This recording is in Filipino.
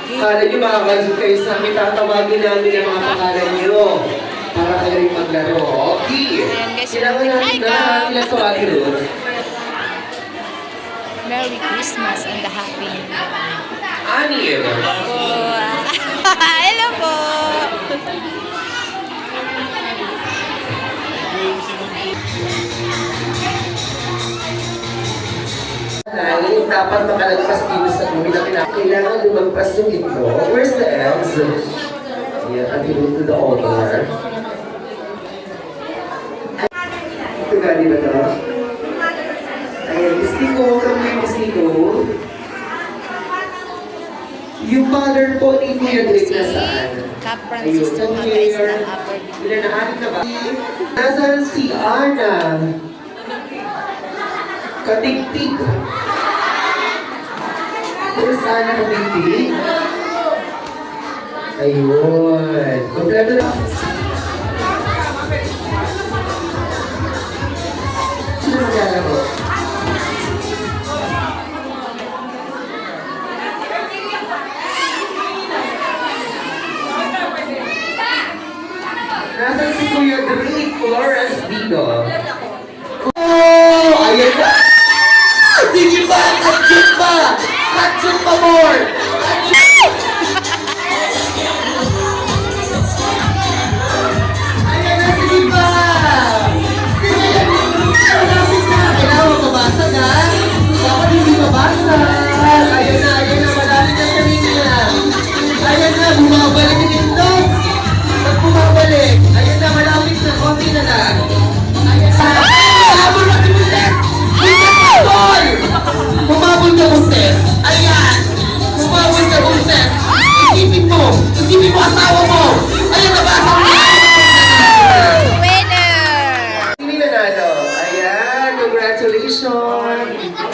Kala nyo makakansot kayo sa amin, tatawagin namin ang mga pangalan nyo para kayo rin maglaro. Okay. Kailangan natin na ilan to, Ate Ruth? Merry Christmas and a Happy New Year. Anim. Hello po! Dahil dapat makalagpas dito sa buhay na kailangan lumagpas yung ito. Where's the else? Yeah, Ate Ruth to the altar. Ito gali ba ito? Ayan, istiko, kami yung istiko. Yung mother po ni Kuya Drake na saan? Cap Francisco Magaista Upper. Pinanahanin na ba? Nasaan si Ana? Katigtig. Kung saan na katigtig? Ayun. Kompleto na. Sino maglalaro? Nasaan si Kuya Drake Florence dito? Oh! Ayan na! Sige pa! Katsyut pa! Katsyut pa more! Katsyut! Ayan na! Sige pa! Sige na! Malapit na! Kailangan mabasag ha! Dapat hindi mabasag! Ayan na! Ayan na! Malapit na sa linya! Ayan na! Bumabalik yung indog! Ba't bumabalik? Ayan na! Malapit na! Konti na na! Ayan na! Habol na si Buntes! Buntes pa! Hoy! Bumabol ka, Buntes! Ayan! Bumabol ka, Buntes! Isipin mo! Isipin mo asawa mo! Ayan na ba? Winner! Sino nanalo? Ayan! Congratulations!